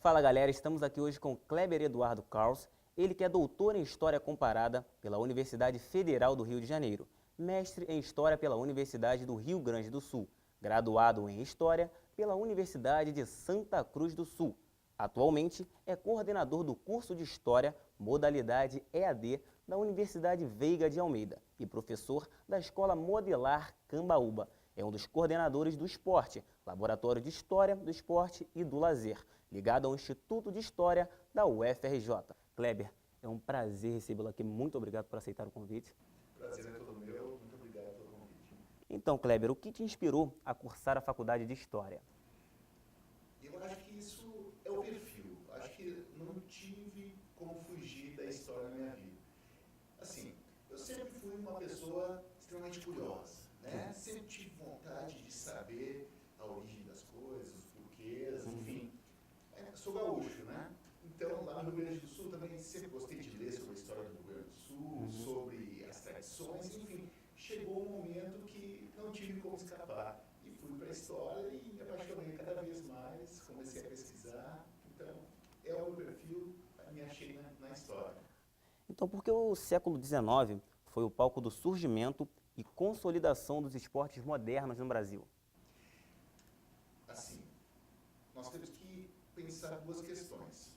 Fala galera, estamos aqui hoje com Kleber Eduardo Carlos, ele que é doutor em História Comparada pela Universidade Federal do Rio de Janeiro, mestre em História pela Universidade do Rio Grande do Sul, graduado em História pela Universidade de Santa Cruz do Sul. Atualmente é coordenador do curso de História, modalidade EAD, da Universidade Veiga de Almeida e professor da Escola Modelar Cambaúba. É um dos coordenadores do Esporte, Laboratório de História do Esporte e do Lazer, ligado ao Instituto de História da UFRJ. Kleber, é um prazer recebê-lo aqui. Muito obrigado por aceitar o convite. Prazer é todo meu. Muito obrigado pelo convite. Então, Kleber, o que te inspirou a cursar a Faculdade de História? Eu acho que isso é o perfil. Acho que não tive como fugir da história na minha vida. Assim, eu sempre fui uma pessoa extremamente curiosa, né? Sempre tive vontade de saber a origem das coisas, os porquês, enfim. Sou gaúcho, né? Então, lá no Rio Grande do Sul também sempre gostei de ler sobre a história do Rio Grande do Sul, sobre as tradições, enfim. Chegou um momento que não tive como escapar. E fui para a história e me apaixonei cada vez mais, comecei a pesquisar. Então, é o meu perfil, me achei na história. Então, por que o século XIX foi o palco do surgimento e consolidação dos esportes modernos no Brasil? Assim, nós temos que pensar duas questões.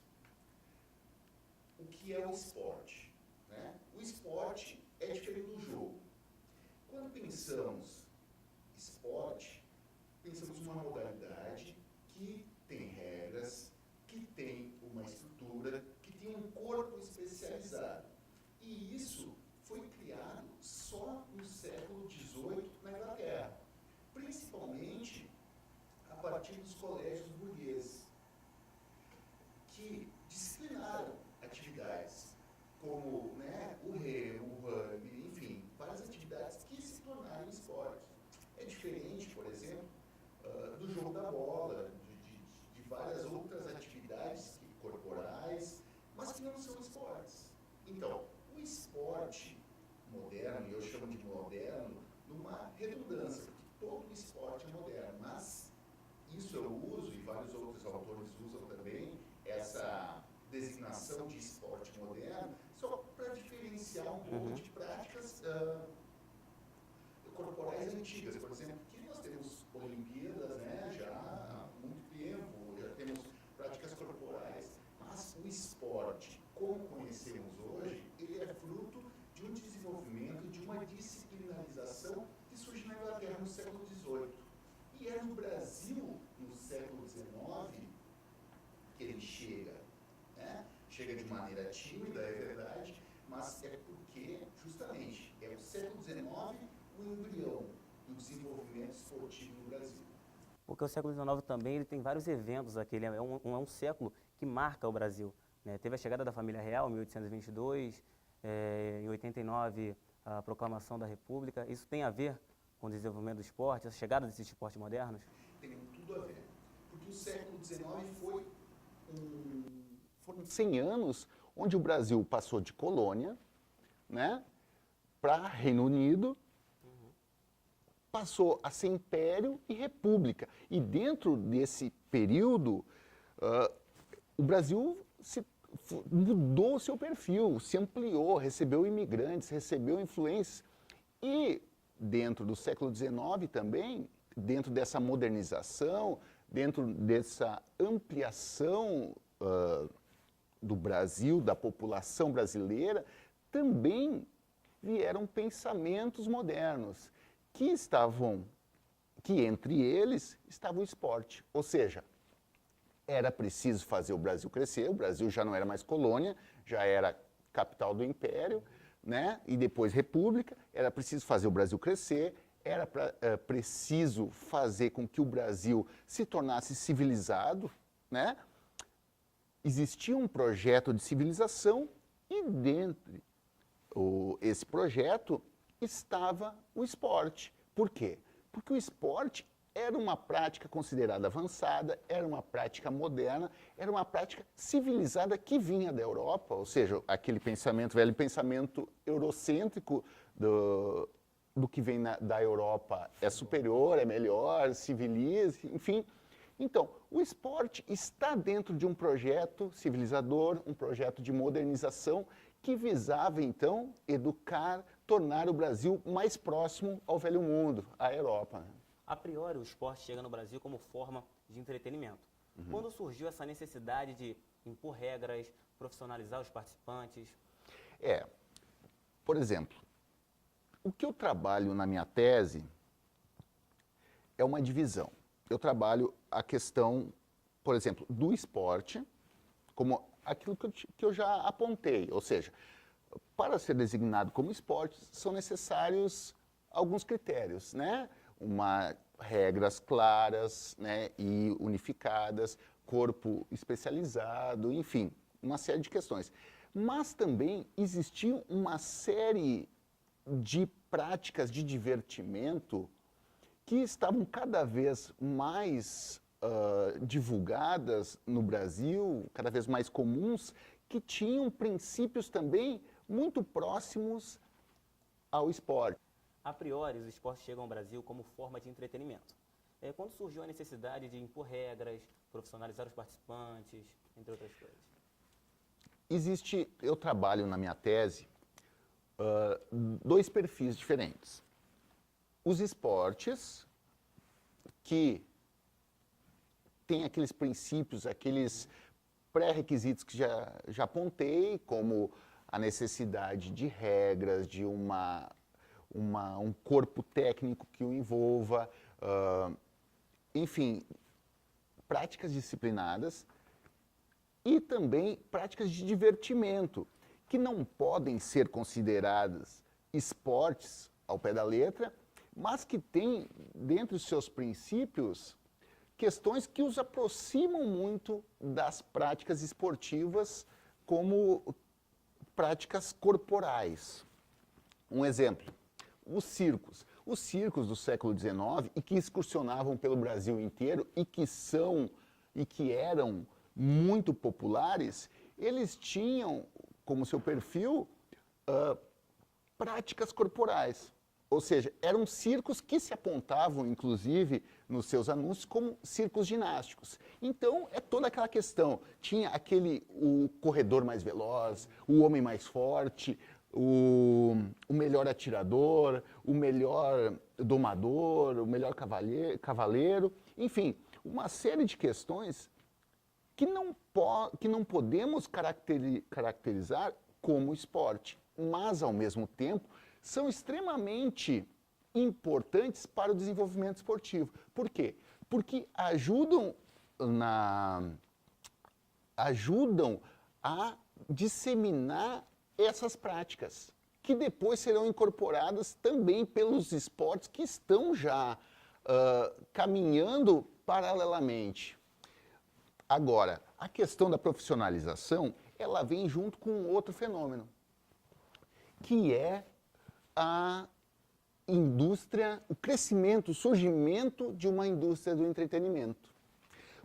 O que é o esporte? Né? O esporte é diferente do jogo. Quando pensamos esporte, pensamos uma modalidade que tem regras, que tem uma estrutura, que tem um corpo especializado. E isso foi criado só no século XVIII na Inglaterra, principalmente a partir dos colégios burgueses, que disciplinaram atividades como, né, o remo, o rugby, enfim, várias atividades que se tornaram esportes. É diferente, por exemplo, do jogo da bola, de várias outras atividades corporais, mas que não são esportes. Então, o esporte moderno, e eu chamo de moderno, numa redundância, porque todo esporte é moderno, mas isso eu uso, e vários outros autores usam também, essa designação de esporte moderno, só para diferenciar um pouco de práticas corporais antigas. Por exemplo, que nós temos Olimpíadas, né, já há muito tempo, já temos práticas corporais, mas o esporte, como conhecemos hoje, ele é fruto de um desenvolvimento, de uma disciplinarização que surge na Inglaterra no século XVIII. E é no Brasil, no século XIX, que ele chega, né? Chega de maneira tímida, é verdade, mas é porque, justamente, é o século XIX o embrião do desenvolvimento esportivo no Brasil. Porque o século XIX também ele tem vários eventos aqui, ele é um século que marca o Brasil, né? Teve a chegada da família real em 1822, em 89 a proclamação da República. Isso tem a ver com o desenvolvimento do esporte, a chegada desses esportes modernos? Tem tudo a ver, porque o século XIX foram 100 anos onde o Brasil passou de colônia, né, para Reino Unido, passou a ser império e república. E dentro desse período, o Brasil mudou o seu perfil, se ampliou, recebeu imigrantes, recebeu influências. E dentro do século XIX também, dentro dessa modernização, dentro dessa ampliação do Brasil, da população brasileira, também vieram pensamentos modernos, que entre eles estava o esporte. Ou seja, era preciso fazer o Brasil crescer, o Brasil já não era mais colônia, já era capital do império, né? E depois república, era preciso fazer o Brasil crescer, era preciso fazer com que o Brasil se tornasse civilizado, né? Existia um projeto de civilização e dentro esse projeto estava o esporte. Por quê? Porque o esporte era uma prática considerada avançada, era uma prática moderna, era uma prática civilizada que vinha da Europa, ou seja, aquele pensamento, velho pensamento eurocêntrico do que vem da Europa é superior, é melhor, civiliza, enfim. Então, o esporte está dentro de um projeto civilizador, um projeto de modernização que visava, então, educar, tornar o Brasil mais próximo ao velho mundo, à Europa. A priori, o esporte chega no Brasil como forma de entretenimento. Quando surgiu essa necessidade de impor regras, profissionalizar os participantes? Por exemplo, o que eu trabalho na minha tese é uma divisão. Eu trabalho a questão, por exemplo, do esporte, como aquilo que eu já apontei. Ou seja, para ser designado como esporte, são necessários alguns critérios, né? Regras claras, né, e unificadas, corpo especializado, enfim, uma série de questões. Mas também existia uma série de práticas de divertimento que estavam cada vez mais divulgadas no Brasil, cada vez mais comuns, que tinham princípios também muito próximos ao esporte. A priori, os esportes chegam ao Brasil como forma de entretenimento. Quando surgiu a necessidade de impor regras, profissionalizar os participantes, entre outras coisas? Eu trabalho na minha tese dois perfis diferentes. Os esportes que têm aqueles princípios, aqueles pré-requisitos que já apontei, como a necessidade de regras, de um corpo técnico que o envolva, enfim, práticas disciplinadas e também práticas de divertimento, que não podem ser consideradas esportes ao pé da letra, mas que têm, dentre os seus princípios, questões que os aproximam muito das práticas esportivas como práticas corporais. Um exemplo, os circos. Os circos do século XIX e que excursionavam pelo Brasil inteiro e que eram muito populares, eles tinham como seu perfil práticas corporais. Ou seja, eram circos que se apontavam, inclusive, nos seus anúncios como circos ginásticos. Então, é toda aquela questão. Tinha o corredor mais veloz, o homem mais forte, o melhor atirador, o melhor domador, o melhor cavaleiro, enfim, uma série de questões que não podemos caracterizar como esporte, mas, ao mesmo tempo, são extremamente importantes para o desenvolvimento esportivo. Por quê? Porque ajudam a disseminar essas práticas, que depois serão incorporadas também pelos esportes que estão já caminhando paralelamente. Agora, a questão da profissionalização, ela vem junto com outro fenômeno, que é a indústria, o crescimento, o surgimento de uma indústria do entretenimento.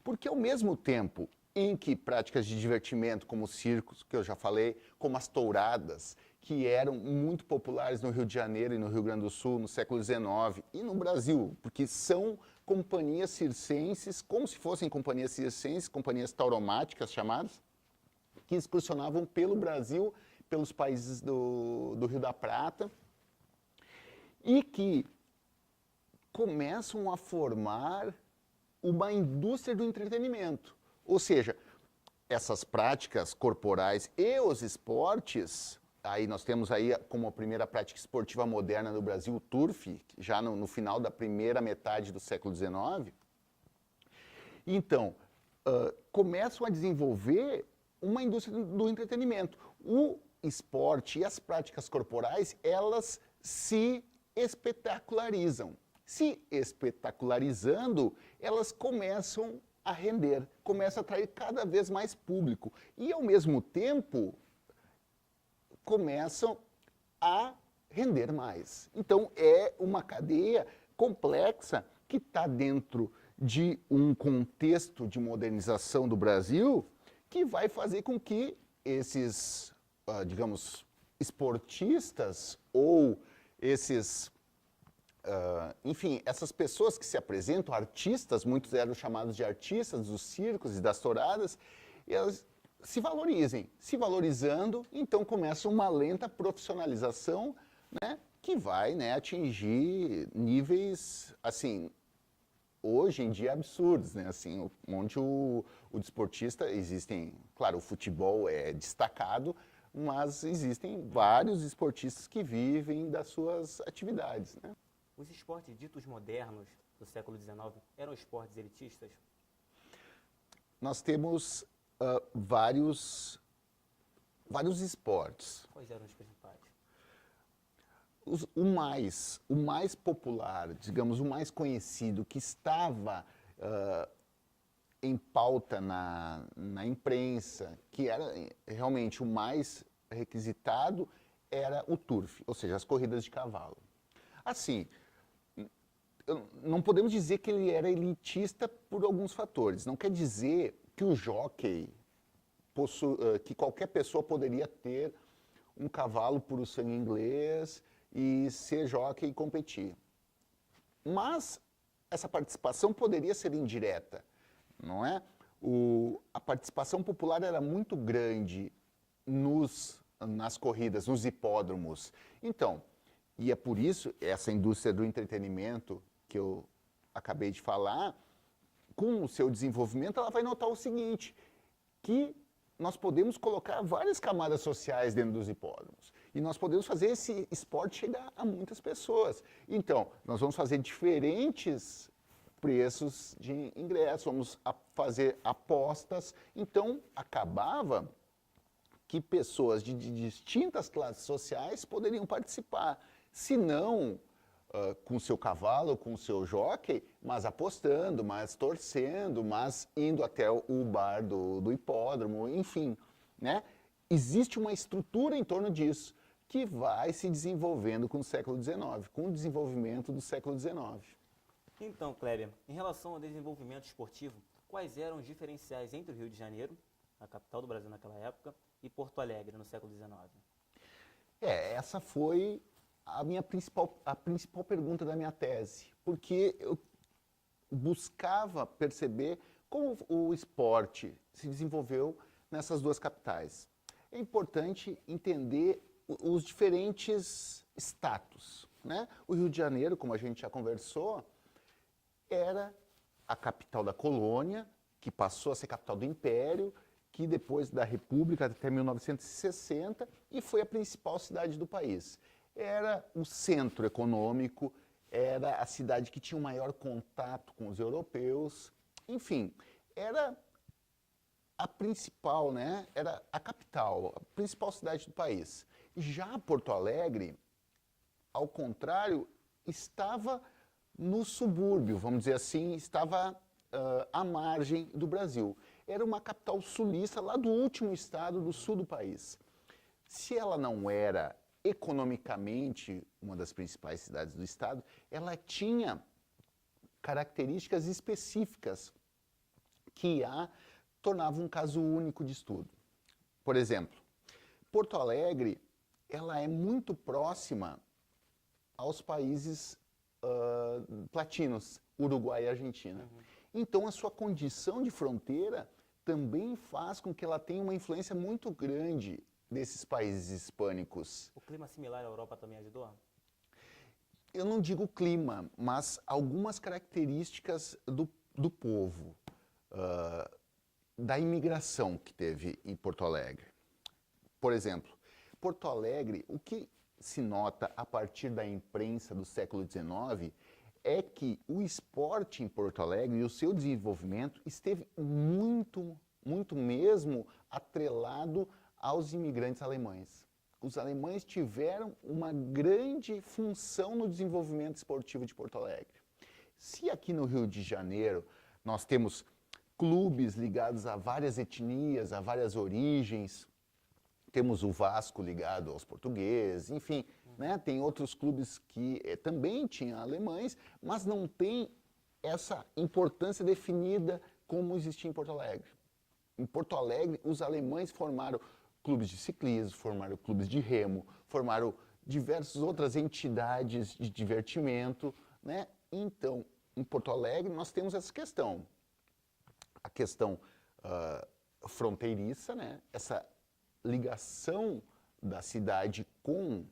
Porque ao mesmo tempo em que práticas de divertimento, como os circos, que eu já falei, como as touradas, que eram muito populares no Rio de Janeiro e no Rio Grande do Sul no século XIX e no Brasil, porque são companhias circenses, como se fossem companhias circenses, companhias tauromáticas chamadas, que excursionavam pelo Brasil, pelos países do Rio da Prata, e que começam a formar uma indústria do entretenimento. Ou seja, essas práticas corporais e os esportes, aí nós temos aí como a primeira prática esportiva moderna no Brasil, o turf, já no final da primeira metade do século XIX. Então, começam a desenvolver uma indústria do entretenimento. O esporte e as práticas corporais, elas se espetacularizam. Se espetacularizando, elas começam a render, começam a atrair cada vez mais público e, ao mesmo tempo, começam a render mais. Então, é uma cadeia complexa que está dentro de um contexto de modernização do Brasil que vai fazer com que esses, digamos, esportistas ou esses enfim, essas pessoas que se apresentam, artistas, muitos eram chamados de artistas dos circos e das touradas, e elas se valorizem. Se valorizando, então começa uma lenta profissionalização, né, que vai, né, atingir níveis, assim, hoje em dia absurdos, né, assim, onde o desportista, existem, claro, o futebol é destacado, mas existem vários esportistas que vivem das suas atividades, né. Os esportes ditos modernos do século XIX eram esportes elitistas? Nós temos vários esportes. Quais eram os principais? O mais popular, digamos, o mais conhecido, que estava em pauta na imprensa, que era realmente o mais requisitado, era o turf, ou seja, as corridas de cavalo. Assim, não podemos dizer que ele era elitista por alguns fatores. Não quer dizer que o jockey, que qualquer pessoa poderia ter um cavalo puro sangue inglês e ser jockey e competir. Mas essa participação poderia ser indireta, não é? A participação popular era muito grande nas corridas, nos hipódromos. Então, e é por isso, essa indústria do entretenimento que eu acabei de falar, com o seu desenvolvimento, ela vai notar o seguinte, que nós podemos colocar várias camadas sociais dentro dos hipódromos. E nós podemos fazer esse esporte chegar a muitas pessoas. Então, nós vamos fazer diferentes preços de ingresso, vamos fazer apostas. Então, acabava que pessoas de distintas classes sociais poderiam participar. Se não com o seu cavalo, com o seu jockey, mas apostando, mas torcendo, mas indo até o bar do hipódromo, enfim, né? Existe uma estrutura em torno disso que vai se desenvolvendo com o século XIX, com o desenvolvimento do século XIX. Então, Kleber, em relação ao desenvolvimento esportivo, quais eram os diferenciais entre o Rio de Janeiro, a capital do Brasil naquela época, e Porto Alegre, no século XIX? Essa foi a principal pergunta da minha tese, porque eu buscava perceber como o esporte se desenvolveu nessas duas capitais. É importante entender os diferentes status, né? O Rio de Janeiro, como a gente já conversou, era a capital da colônia, que passou a ser capital do Império, que depois da República até 1960, e foi a principal cidade do país. Era o centro econômico, era a cidade que tinha o maior contato com os europeus, enfim, era a principal, né? Era a capital, a principal cidade do país. Já Porto Alegre, ao contrário, estava no subúrbio, vamos dizer assim, estava à margem do Brasil. Era uma capital sulista, lá do último estado do sul do país. Se ela não era economicamente uma das principais cidades do estado, ela tinha características específicas que a tornavam um caso único de estudo. Por exemplo, Porto Alegre, ela é muito próxima aos países latinos, Uruguai e Argentina. Uhum. Então, a sua condição de fronteira também faz com que ela tenha uma influência muito grande desses países hispânicos. O clima similar à Europa também ajudou? Eu não digo clima, mas algumas características do povo, da imigração que teve em Porto Alegre. Por exemplo, Porto Alegre, o que se nota a partir da imprensa do século XIX é que o esporte em Porto Alegre e o seu desenvolvimento esteve muito mesmo atrelado aos imigrantes alemães. Os alemães tiveram uma grande função no desenvolvimento esportivo de Porto Alegre. Se aqui no Rio de Janeiro nós temos clubes ligados a várias etnias, a várias origens, temos o Vasco ligado aos portugueses, enfim, né? Tem outros clubes que também tinham alemães, mas não tem essa importância definida como existia em Porto Alegre. Em Porto Alegre, os alemães formaram clubes de ciclismo, formaram clubes de remo, formaram diversas outras entidades de divertimento, né? Então, em Porto Alegre, nós temos essa questão. A questão fronteiriça, né? Essa ligação da cidade com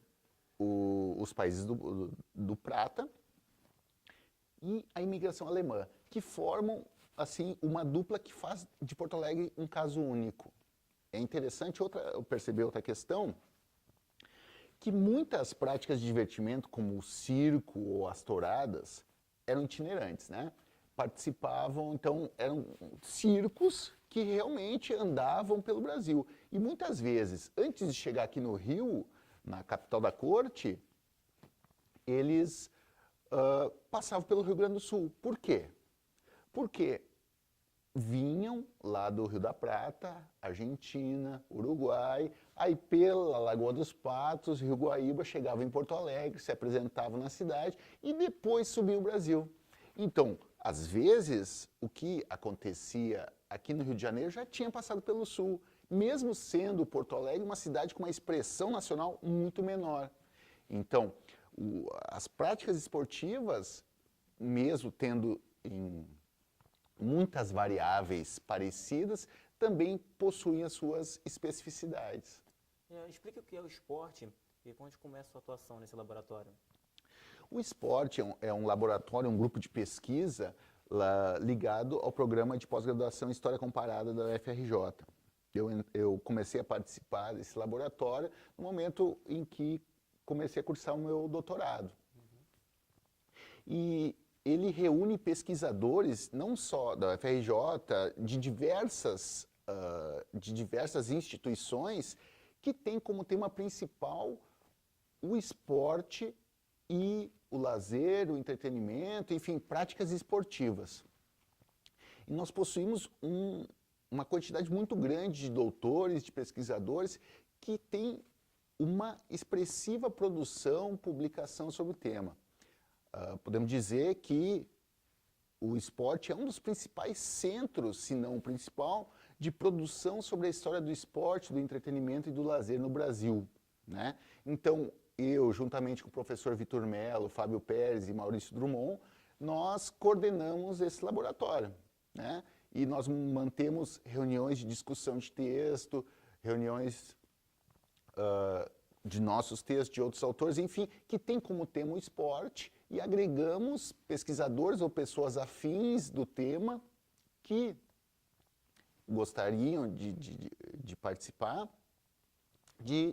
os países do Prata e a imigração alemã, que formam assim uma dupla que faz de Porto Alegre um caso único. É interessante eu perceber outra questão, que muitas práticas de divertimento, como o circo ou as touradas, eram itinerantes, né? Participavam, então, eram circos que realmente andavam pelo Brasil. E muitas vezes, antes de chegar aqui no Rio, na capital da corte, eles passavam pelo Rio Grande do Sul. Por quê? Porque vinham lá do Rio da Prata, Argentina, Uruguai, aí pela Lagoa dos Patos, Rio Guaíba, chegavam em Porto Alegre, se apresentavam na cidade e depois subiam o Brasil. Então, às vezes, o que acontecia aqui no Rio de Janeiro já tinha passado pelo Sul, mesmo sendo Porto Alegre uma cidade com uma expressão nacional muito menor. Então, as práticas esportivas, mesmo tendo em muitas variáveis parecidas, também possuem as suas especificidades. Explique o que é o esporte e onde começa a sua atuação nesse laboratório. O esporte é um laboratório, um grupo de pesquisa ligado ao programa de pós-graduação em História Comparada da UFRJ. Eu comecei a participar desse laboratório no momento em que comecei a cursar o meu doutorado. E ele reúne pesquisadores, não só da UFRJ, de diversas instituições que têm como tema principal o esporte e o lazer, o entretenimento, enfim, práticas esportivas. E nós possuímos uma quantidade muito grande de doutores, de pesquisadores, que têm uma expressiva produção, publicação sobre o tema. Podemos dizer que o esporte é um dos principais centros, se não o principal, de produção sobre a história do esporte, do entretenimento e do lazer no Brasil, né? Então, eu, juntamente com o professor Vitor Mello, Fábio Pérez e Maurício Drummond, nós coordenamos esse laboratório, né? E nós mantemos reuniões de discussão de texto, reuniões de nossos textos, de outros autores, enfim, que tem como tema o esporte, e agregamos pesquisadores ou pessoas afins do tema que gostariam de participar,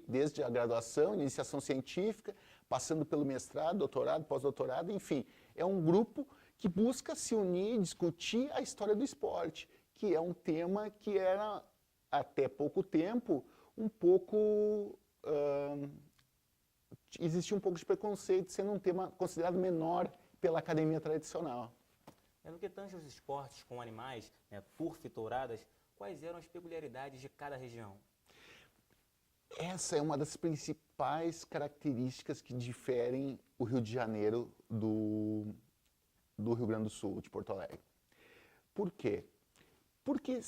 desde a graduação, iniciação científica, passando pelo mestrado, doutorado, pós-doutorado, enfim. É um grupo que busca se unir e discutir a história do esporte, que é um tema que era, até pouco tempo, um pouco... existia um pouco de preconceito, sendo um tema considerado menor pela academia tradicional. No que tange os esportes com animais, turf e touradas, quais eram as peculiaridades de cada região? Essa é uma das principais características que diferem o Rio de Janeiro do Rio Grande do Sul, de Porto Alegre. Por quê? Porque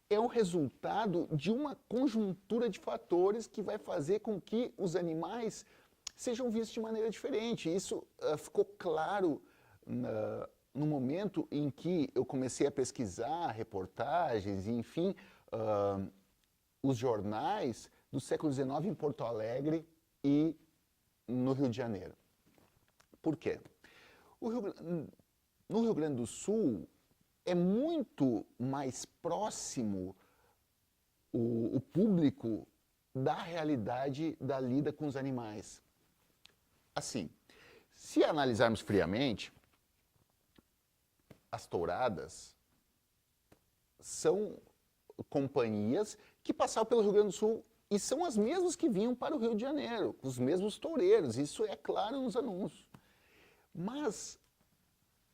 é o resultado de uma conjuntura de fatores que vai fazer com que os animais sejam vistos de maneira diferente. Isso ficou claro no momento em que eu comecei a pesquisar reportagens, enfim, os jornais do século XIX em Porto Alegre e no Rio de Janeiro. Por quê? No Rio Grande do Sul, é muito mais próximo o público da realidade da lida com os animais. Assim, se analisarmos friamente, as touradas são companhias que passavam pelo Rio Grande do Sul e são as mesmas que vinham para o Rio de Janeiro, os mesmos toureiros, isso é claro nos anúncios. Mas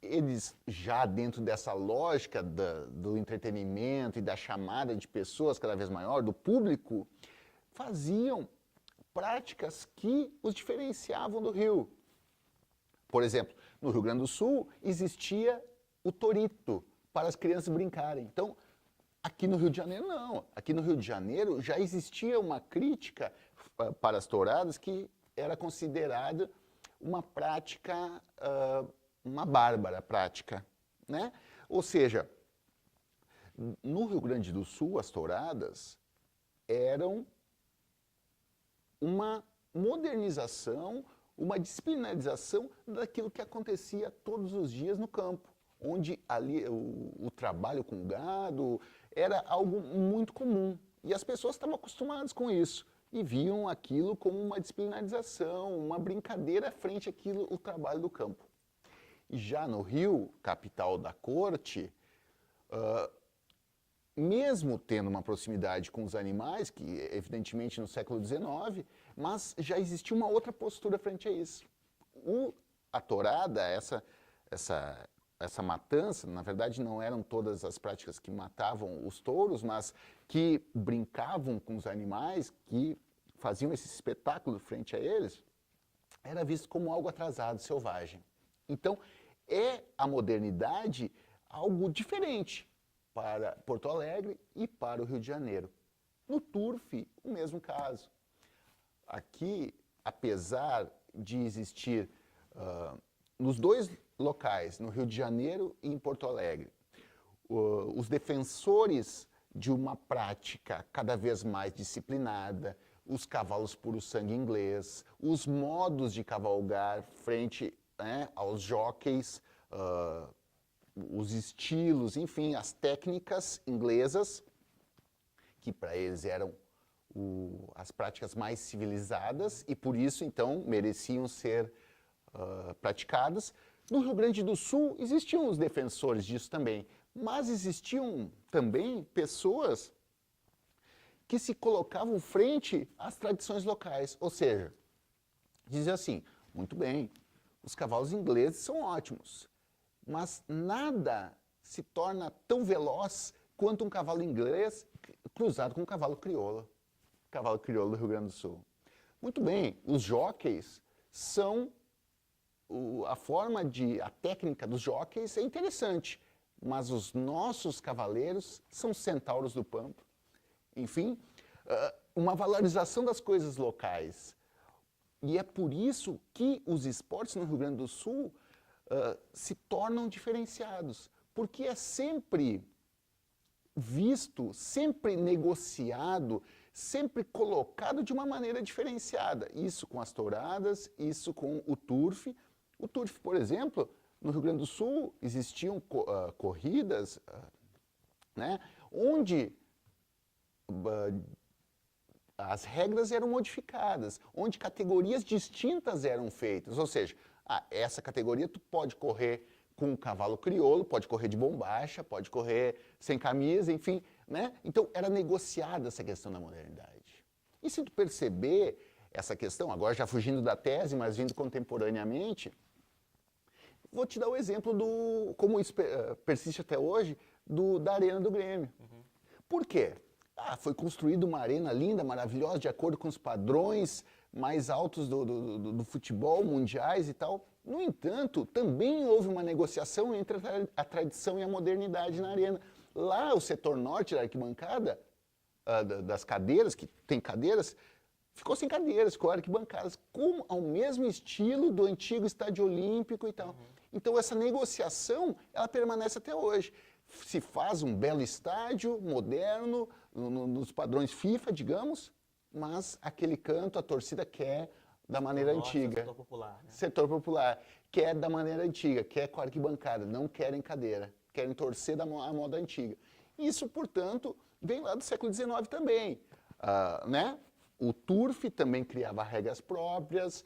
eles, já dentro dessa lógica do entretenimento e da chamada de pessoas cada vez maior, do público, faziam práticas que os diferenciavam do Rio. Por exemplo, no Rio Grande do Sul existia o torito para as crianças brincarem. Então, aqui no Rio de Janeiro não. Aqui no Rio de Janeiro já existia uma crítica para as touradas que era considerada uma prática, uma bárbara prática, né? Ou seja, no Rio Grande do Sul, as touradas eram uma modernização, uma disciplinarização daquilo que acontecia todos os dias no campo, onde ali o trabalho com o gado era algo muito comum. E as pessoas estavam acostumadas com isso e viam aquilo como uma disciplinarização, uma brincadeira frente àquilo, o trabalho do campo. E já no Rio, capital da corte, mesmo tendo uma proximidade com os animais, que evidentemente no século XIX, mas já existia uma outra postura frente a isso. A tourada, essa matança, na verdade não eram todas as práticas que matavam os touros, mas que brincavam com os animais, que faziam esse espetáculo frente a eles, era visto como algo atrasado, selvagem. Então, é a modernidade algo diferente para Porto Alegre e para o Rio de Janeiro. No Turf, o mesmo caso. Aqui, apesar de existir nos dois locais, no Rio de Janeiro e em Porto Alegre, os defensores de uma prática cada vez mais disciplinada, os cavalos puro sangue inglês, os modos de cavalgar frente aos jockeys, os estilos, enfim, as técnicas inglesas, que para eles eram as práticas mais civilizadas e por isso, então, mereciam ser praticadas. No Rio Grande do Sul existiam os defensores disso também, mas existiam também pessoas que se colocavam frente às tradições locais, ou seja, diziam assim, muito bem, os cavalos ingleses são ótimos, mas nada se torna tão veloz quanto um cavalo inglês cruzado com um cavalo crioulo do Rio Grande do Sul. Muito bem, os jockeys são, a técnica dos jockeys é interessante, mas os nossos cavaleiros são centauros do pampa. Enfim, uma valorização das coisas locais. E é por isso que os esportes no Rio Grande do Sul se tornam diferenciados, porque é sempre visto, sempre negociado, sempre colocado de uma maneira diferenciada. Isso com as touradas, isso com o turf. O turf, por exemplo, no Rio Grande do Sul existiam corridas onde as regras eram modificadas, onde categorias distintas eram feitas, ou seja, essa categoria tu pode correr com um cavalo crioulo, pode correr de bombacha, pode correr sem camisa, enfim, né? Então era negociada essa questão da modernidade. E se tu perceber essa questão, agora já fugindo da tese, mas vindo contemporaneamente, vou te dar o exemplo como isso persiste até hoje, da Arena do Grêmio. Por quê? Foi construída uma arena linda, maravilhosa, de acordo com os padrões mais altos do futebol, mundiais e tal. No entanto, também houve uma negociação entre a tradição e a modernidade na arena. Lá, o setor norte da arquibancada, das cadeiras, que tem cadeiras, ficou sem cadeiras, ficou arquibancadas, ao mesmo estilo do antigo Estádio Olímpico e tal. Então, essa negociação, ela permanece até hoje. Se faz um belo estádio, moderno, nos padrões FIFA, digamos, mas aquele canto a torcida quer da maneira antiga. Setor popular. Né? Setor popular. Quer da maneira antiga, quer com arquibancada, não querem cadeira, querem torcer à moda antiga. Isso, portanto, vem lá do século XIX também. O turf também criava regras próprias,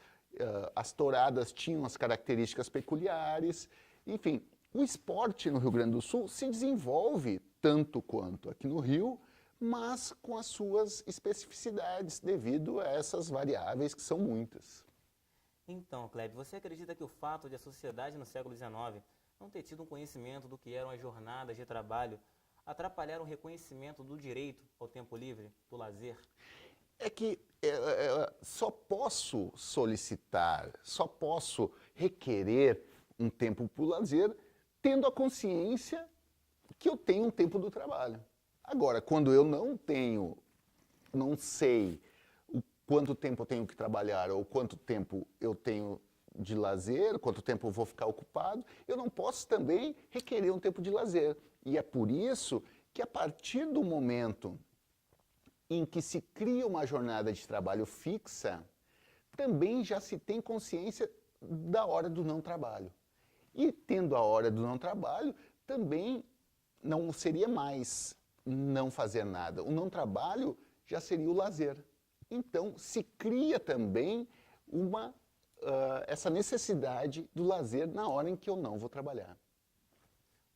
as touradas tinham as características peculiares, enfim. O esporte no Rio Grande do Sul se desenvolve tanto quanto aqui no Rio, mas com as suas especificidades devido a essas variáveis que são muitas. Então, Kleber, você acredita que o fato de a sociedade no século XIX não ter tido um conhecimento do que eram as jornadas de trabalho atrapalharam o reconhecimento do direito ao tempo livre, do lazer? É que só posso solicitar, só posso requerer um tempo para o lazer tendo a consciência que eu tenho um tempo do trabalho. Agora, quando eu não sei quanto tempo eu tenho que trabalhar ou quanto tempo eu tenho de lazer, quanto tempo eu vou ficar ocupado, eu não posso também requerer um tempo de lazer. E é por isso que a partir do momento em que se cria uma jornada de trabalho fixa, também já se tem consciência da hora do não trabalho. E tendo a hora do não trabalho, também não seria mais não fazer nada. O não trabalho já seria o lazer. Então, se cria também essa necessidade do lazer na hora em que eu não vou trabalhar.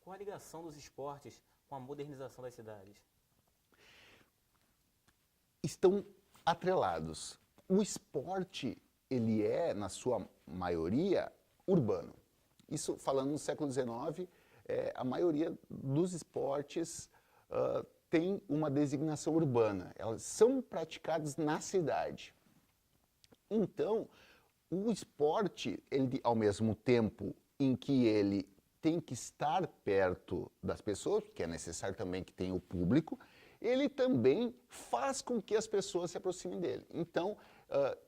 Qual a ligação dos esportes com a modernização das cidades? Estão atrelados. O esporte, ele é, na sua maioria, urbano. Isso, falando no século XIX, a maioria dos esportes tem uma designação urbana. Elas são praticadas na cidade. Então, o esporte, ele, ao mesmo tempo em que ele tem que estar perto das pessoas, porque é necessário também que tenha o público, ele também faz com que as pessoas se aproximem dele. Então,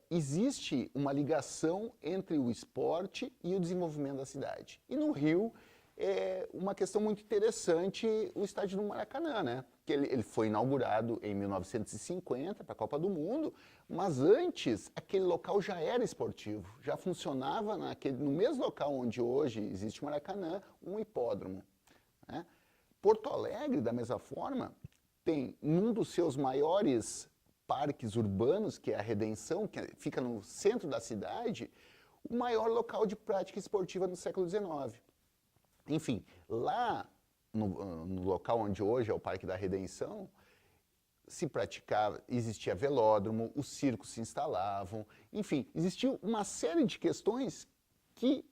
existe uma ligação entre o esporte e o desenvolvimento da cidade. E no Rio, é uma questão muito interessante o estádio do Maracanã, né? Que ele foi inaugurado em 1950 para a Copa do Mundo, mas antes aquele local já era esportivo, já funcionava no mesmo local onde hoje existe o Maracanã, um hipódromo, né? Porto Alegre, da mesma forma, tem um dos seus maiores parques urbanos, que é a Redenção, que fica no centro da cidade, o maior local de prática esportiva no século XIX. Enfim, lá no local onde hoje é o Parque da Redenção, se praticava, existia velódromo, os circos se instalavam, enfim, existia uma série de questões que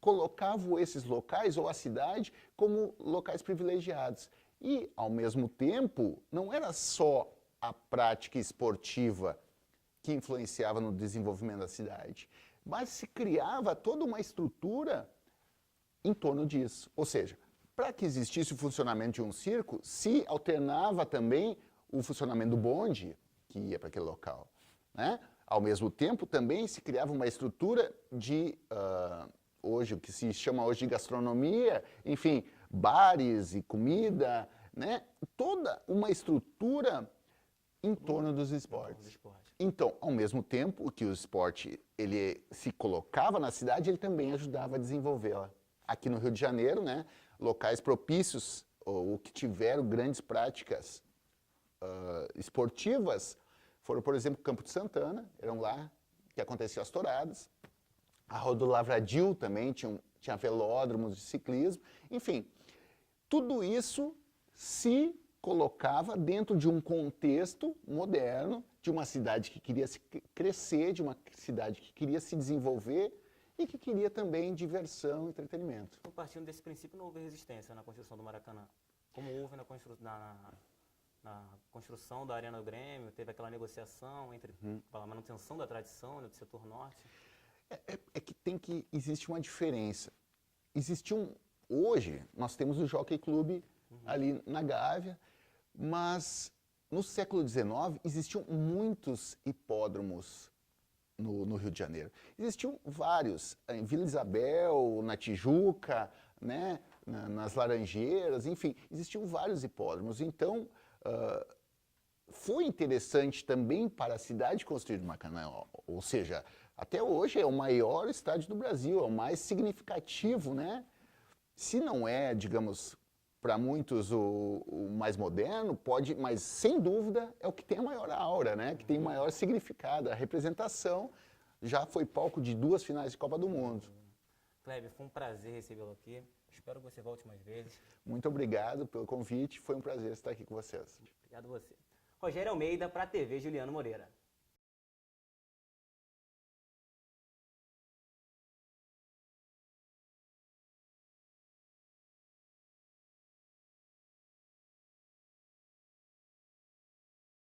colocavam esses locais ou a cidade como locais privilegiados. E, ao mesmo tempo, não era só a prática esportiva que influenciava no desenvolvimento da cidade, mas se criava toda uma estrutura em torno disso. Ou seja, para que existisse o funcionamento de um circo, se alternava também o funcionamento do bonde, que ia para aquele local, né? Ao mesmo tempo, também se criava uma estrutura de, hoje, o que se chama hoje de gastronomia, enfim, bares e comida, né? Toda uma estrutura em torno dos esportes. Então, ao mesmo tempo que o esporte ele se colocava na cidade, ele também ajudava a desenvolvê-la. Aqui no Rio de Janeiro, né, locais propícios, ou que tiveram grandes práticas esportivas, foram, por exemplo, o Campo de Santana, eram lá que aconteciam as touradas. A Rua do Lavradio também tinha velódromos de ciclismo. Enfim, tudo isso se colocava dentro de um contexto moderno, de uma cidade que queria crescer, de uma cidade que queria se desenvolver, e que queria também diversão e entretenimento. Então, partindo desse princípio, não houve resistência na construção do Maracanã, como houve na construção da Arena do Grêmio, teve aquela negociação entre a manutenção da tradição, né, do setor norte. É que existe uma diferença. Hoje, nós temos o Jockey Club ali na Gávea, mas no século XIX existiam muitos hipódromos no Rio de Janeiro. Existiam vários, em Vila Isabel, na Tijuca, né, nas Laranjeiras, enfim, existiam vários hipódromos. Então, foi interessante também para a cidade construir o Maracanã, ou seja, até hoje é o maior estádio do Brasil, é o mais significativo, né? Se não é, digamos, para muitos o mais moderno, mas sem dúvida é o que tem a maior aura, né? Que tem o maior significado. A representação já foi palco de 2 finais de Copa do Mundo. Kleber, foi um prazer recebê-lo aqui. Espero que você volte mais vezes. Muito obrigado pelo convite. Foi um prazer estar aqui com vocês. Obrigado a você. Rogério Almeida para a TV Juliano Moreira.